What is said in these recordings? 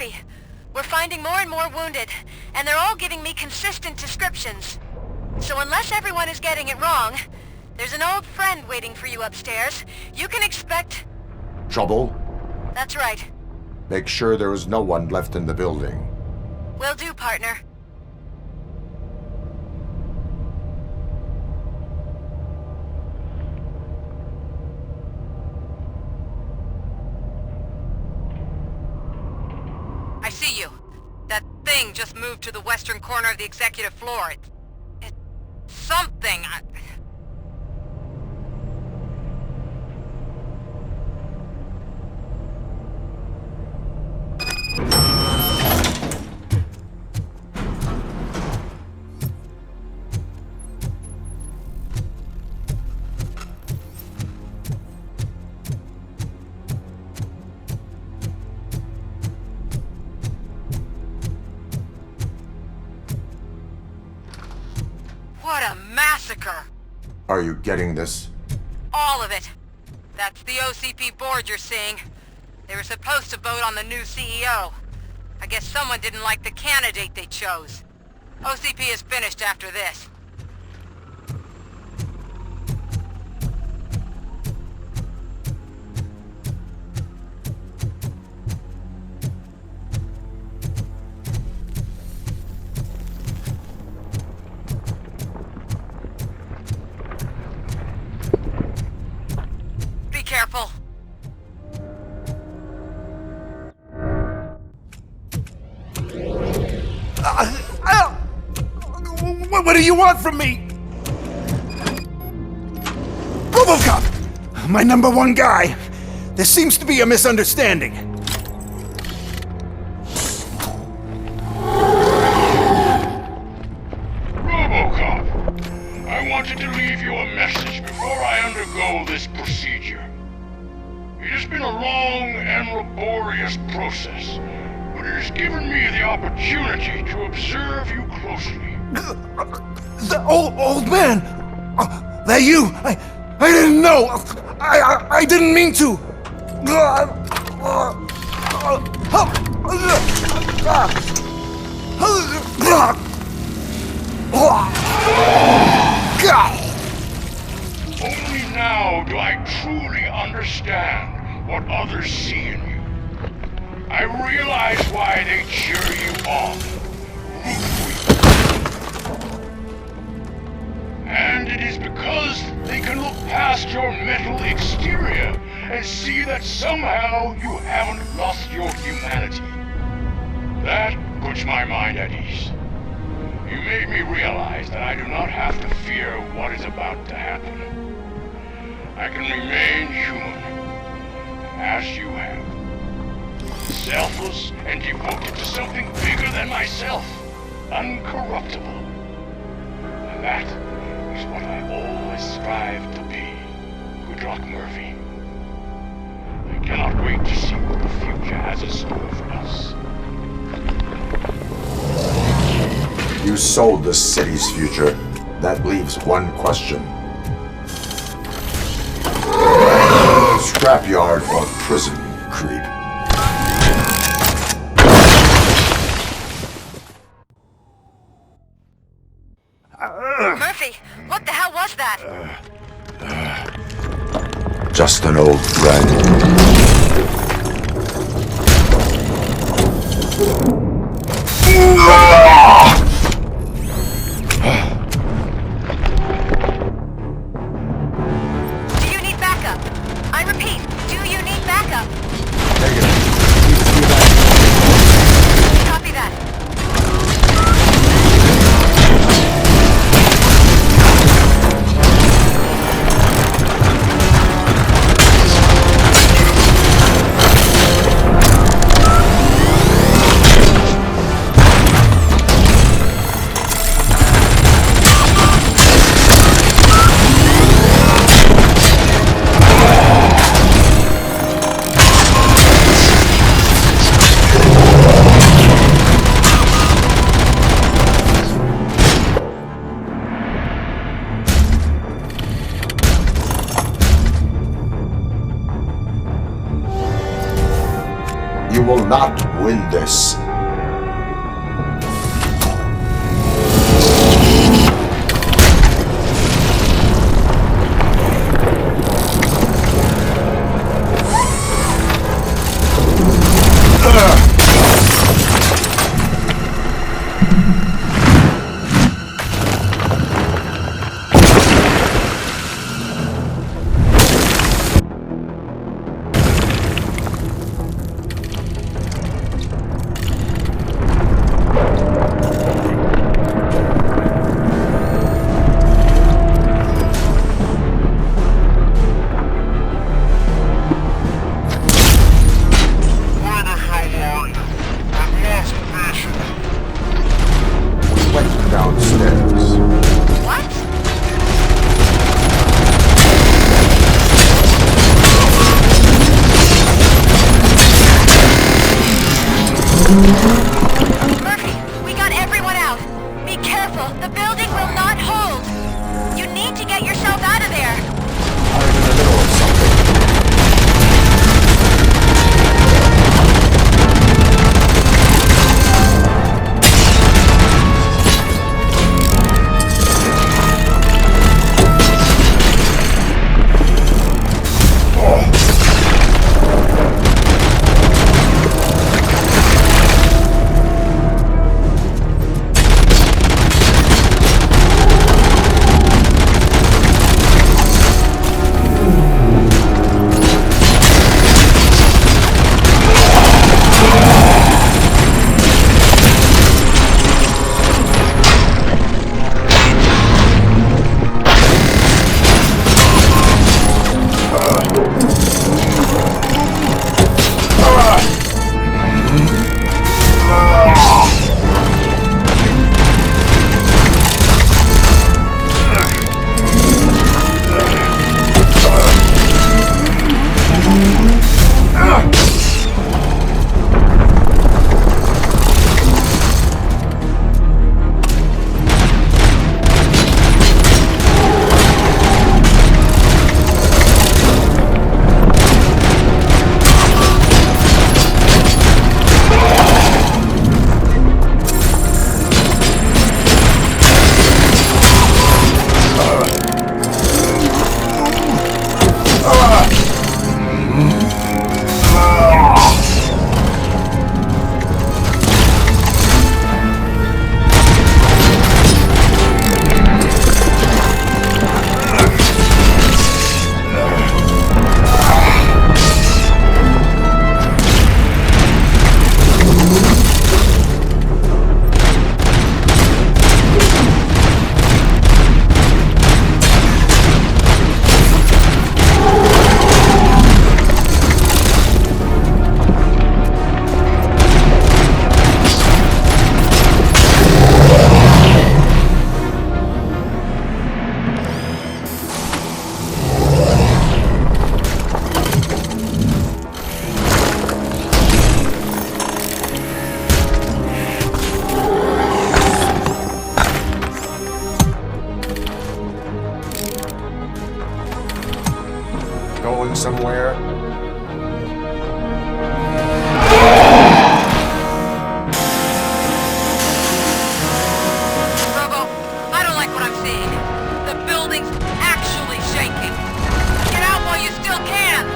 Murphy, we're finding more and more wounded, and they're all giving me consistent descriptions. So unless everyone is getting it wrong, there's an old friend waiting for you upstairs. You can expect... Trouble? That's right. Make sure there is no one left in the building. Will do, partner. I see you. That thing just moved to the western corner of the executive floor. It's something. What a massacre! Are you getting this? All of it. That's the OCP board you're seeing. They were supposed to vote on the new CEO. I guess someone didn't like the candidate they chose. OCP is finished after this. Be careful. What do you want from me? Robocop! My #1 guy. There seems to be a misunderstanding. Robocop, I wanted to leave you a message before I undergo this procedure. It has been a long and laborious process, but it has given me the opportunity to observe you closely. The old man! That you! I didn't know! I didn't mean to! Only now do I truly understand what others see in you. I realize why they cheer you on, root for you. And it is because they can look past your mental exterior and see that somehow you haven't lost your humanity. That puts my mind at ease. You made me realize that I do not have to fear what is about to happen. I can remain human, as you have. Selfless and devoted to something bigger than myself. Uncorruptible. And that is what I always strive to be. Good luck, Murphy. I cannot wait to see what the future has in store for us. You sold the city's future. That leaves one question. Scrapyard or prison, creep? Murphy, what the hell was that? Just an old friend. Do you need backup? I repeat, do you need backup? Negative. Copy that. You will not win this. Downstairs. What? Murphy, we got everyone out. Be careful. The building will not hold. You need to get yourself out of there. I'm in the middle of something. Going somewhere? Robo, I don't like what I'm seeing. The building's actually shaking. Get out while you still can.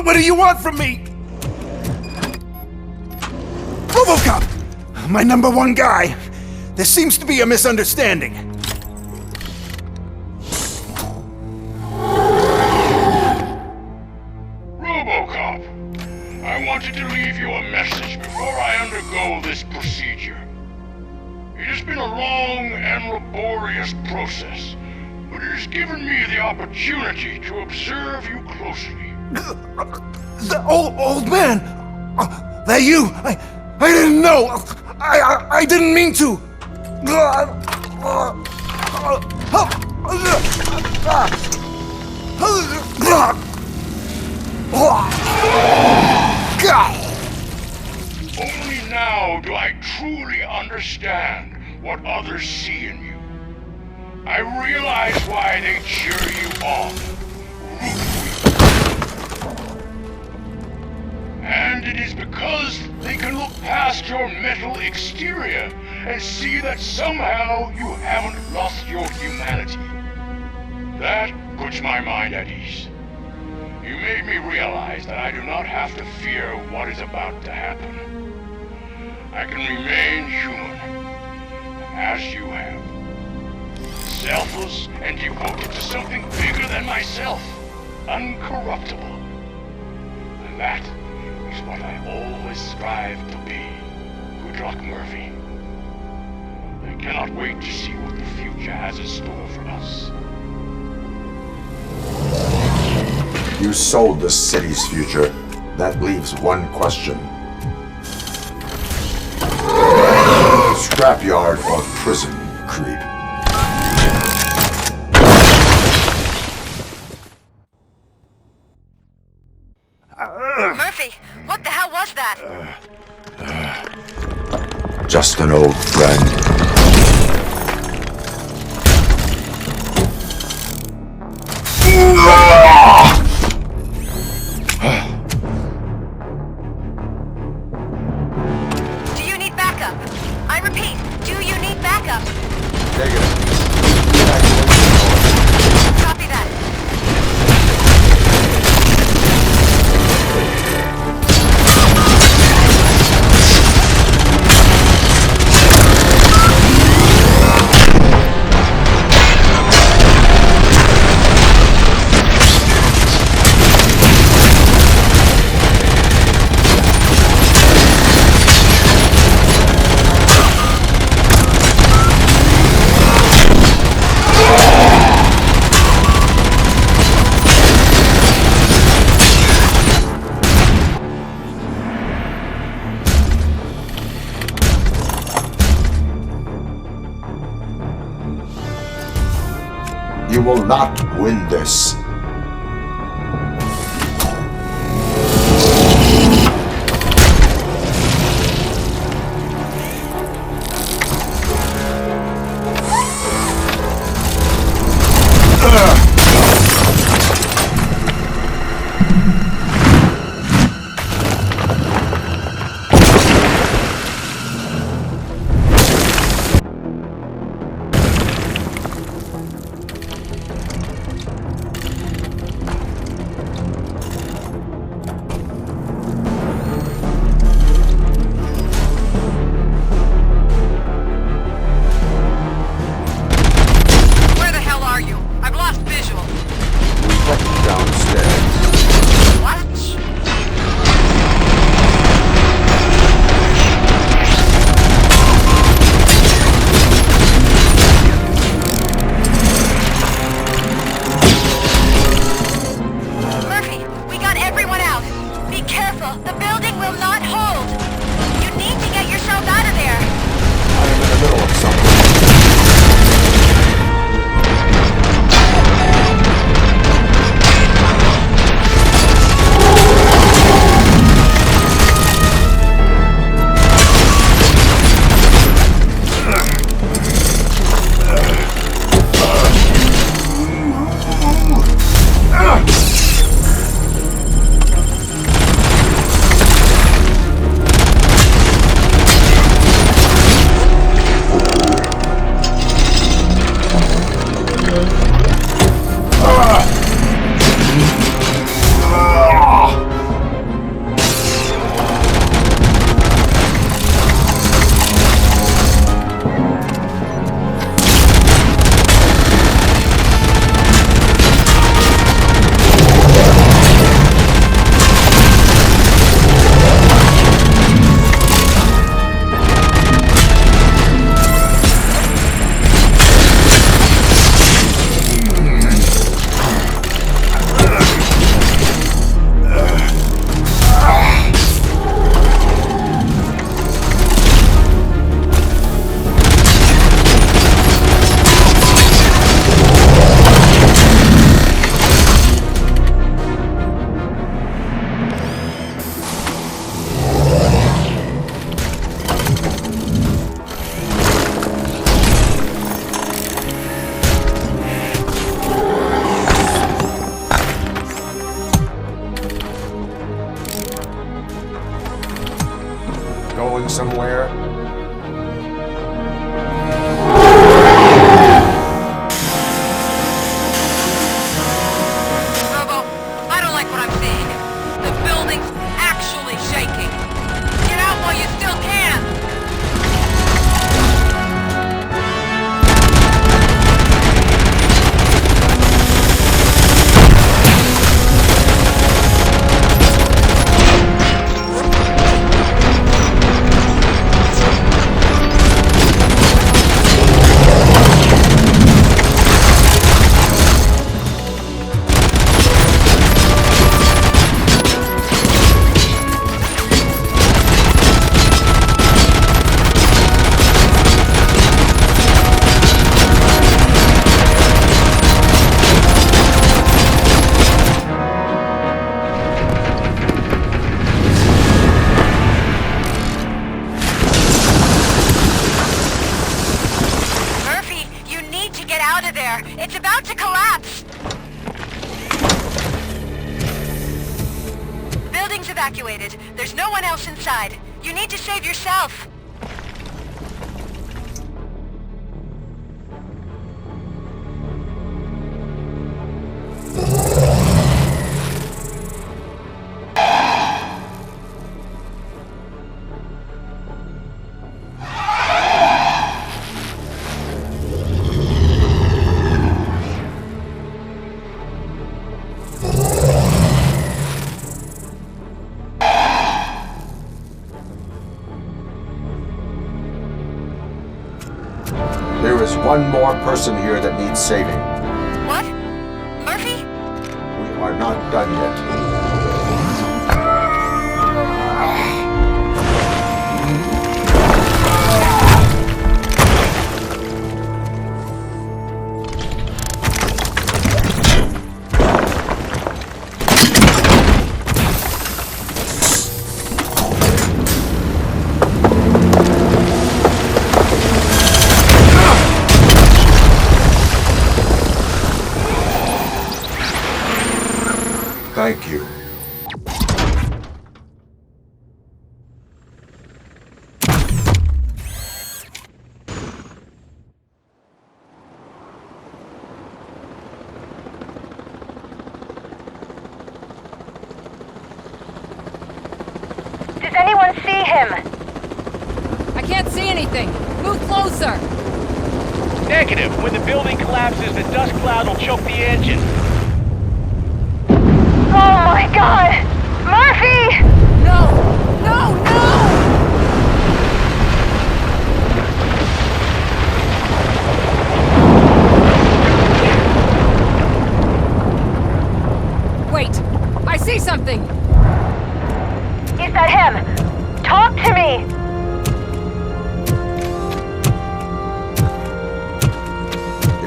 What do you want from me? Robocop! My number one guy. There seems to be a misunderstanding. follow this procedure. It has been a long and laborious process, but it has given me the opportunity to observe you closely. The old man! That you! I didn't know! I didn't mean to! Only now do I truly understand what others see in you. I realize why they cheer you on, root for you. And it is because they can look past your metal exterior and see that somehow you haven't lost your humanity. That puts my mind at ease. You made me realize that I do not have to fear what is about to happen. I can remain human, as you have. Selfless and devoted to something bigger than myself. Uncorruptible. And that is what I always strive to be. Good luck, Murphy. I cannot wait to see what the future has in store for us. You sold the city's future. That leaves one question. Scrapyard or prison, creep? Murphy, what the hell was that? Just an old friend. Do you need backup? I repeat, do you need backup? Negative. Copy that. You will not win this. clear? Robo, I don't like what I'm seeing. The building's actually shaking. Get out while you still can! It's about to collapse! Building's evacuated. There's no one else inside. You need to save yourself. There is one more person here that needs saving. What? Murphy? We are not done yet. Thank you. Does anyone see him? I can't see anything. Move closer. Negative. When the building collapses, the dust cloud will choke the engine. Oh my god! Murphy! No! No! No! Wait! I see something! Is that him? Talk to me!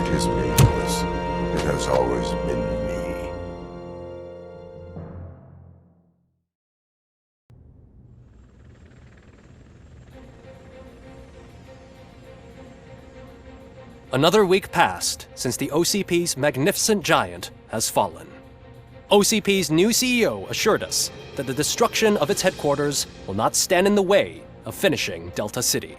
It is me, Louis. It has always been me. Another week passed since the OCP's magnificent giant has fallen. OCP's new CEO assured us that the destruction of its headquarters will not stand in the way of finishing Delta City.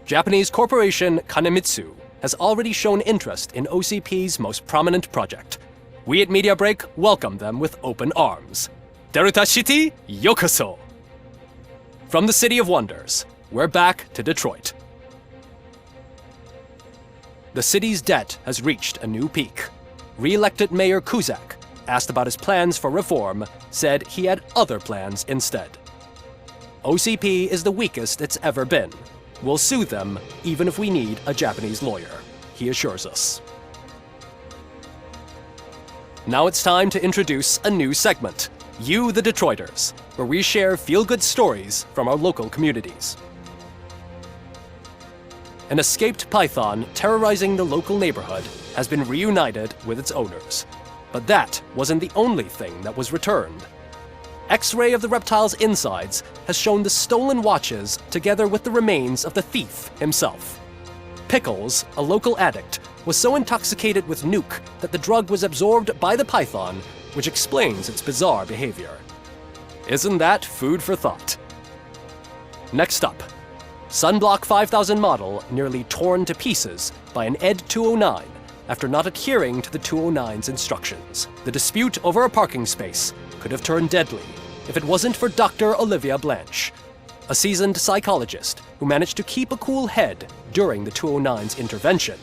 Japanese corporation Kanemitsu has already shown interest in OCP's most prominent project. We at Media Break welcome them with open arms. Delta City, yokoso! From the City of Wonders, we're back to Detroit. The city's debt has reached a new peak. Re-elected Mayor Kuzak, asked about his plans for reform, said he had other plans instead. OCP is the weakest it's ever been. We'll sue them even if we need a Japanese lawyer, he assures us. Now it's time to introduce a new segment, You the Detroiters, where we share feel-good stories from our local communities. An escaped python terrorizing the local neighborhood has been reunited with its owners. But that wasn't the only thing that was returned. X-ray of the reptile's insides has shown the stolen watches together with the remains of the thief himself. Pickles, a local addict, was so intoxicated with nuke that the drug was absorbed by the python, which explains its bizarre behavior. Isn't that food for thought? Next up, Sunblock 5000 model nearly torn to pieces by an ED 209 after not adhering to the 209's instructions. The dispute over a parking space could have turned deadly if it wasn't for Dr. Olivia Blanche, a seasoned psychologist who managed to keep a cool head during the 209's intervention.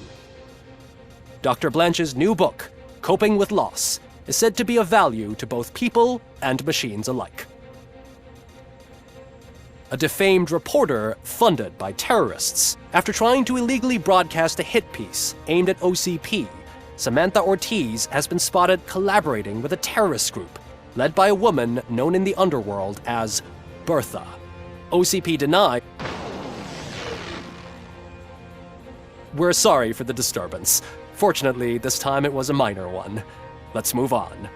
Dr. Blanche's new book, Coping with Loss, is said to be of value to both people and machines alike. A defamed reporter funded by terrorists. After trying to illegally broadcast a hit piece aimed at OCP, Samantha Ortiz has been spotted collaborating with a terrorist group led by a woman known in the underworld as Bertha. OCP denied. We're sorry for the disturbance. Fortunately, this time it was a minor one. Let's move on.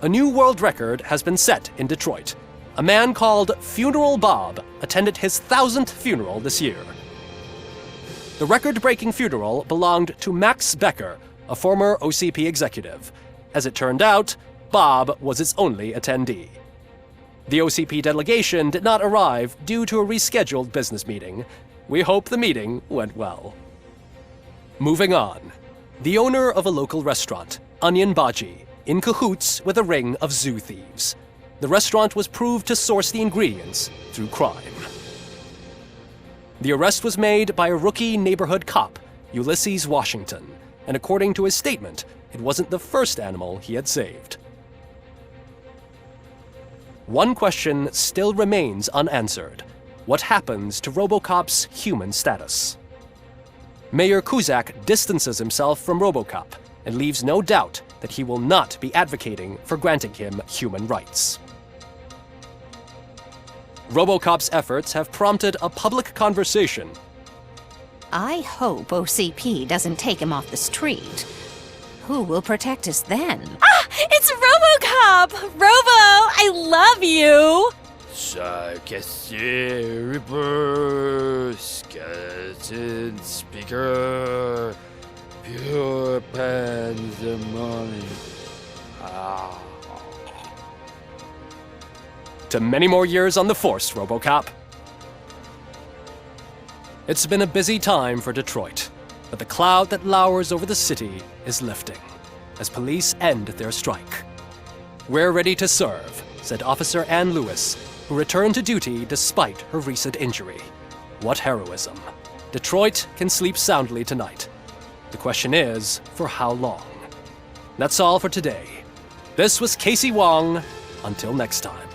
A new world record has been set in Detroit. A man called Funeral Bob attended his 1000th funeral this year. The record-breaking funeral belonged to Max Becker, a former OCP executive. As it turned out, Bob was its only attendee. The OCP delegation did not arrive due to a rescheduled business meeting. We hope the meeting went well. Moving on. The owner of a local restaurant, Onion Baji, in cahoots with a ring of zoo thieves. The restaurant was proved to source the ingredients through crime. The arrest was made by a rookie neighborhood cop, Ulysses Washington, and according to his statement, it wasn't the first animal he had saved. One question still remains unanswered. What happens to Robocop's human status? Mayor Cusack distances himself from Robocop and leaves no doubt that he will not be advocating for granting him human rights. Robocop's efforts have prompted a public conversation. I hope OCP doesn't take him off the street. Who will protect us then? Ah! It's Robocop! Robo, I love you! Reaper, skeleton speaker, pure pandemonium. To many more years on the force, Robocop. It's been a busy time for Detroit, but the cloud that lowers over the city is lifting as police end their strike. We're ready to serve, said Officer Ann Lewis, who returned to duty despite her recent injury. What heroism. Detroit can sleep soundly tonight. The question is, for how long? That's all for today. This was Casey Wong. Until next time.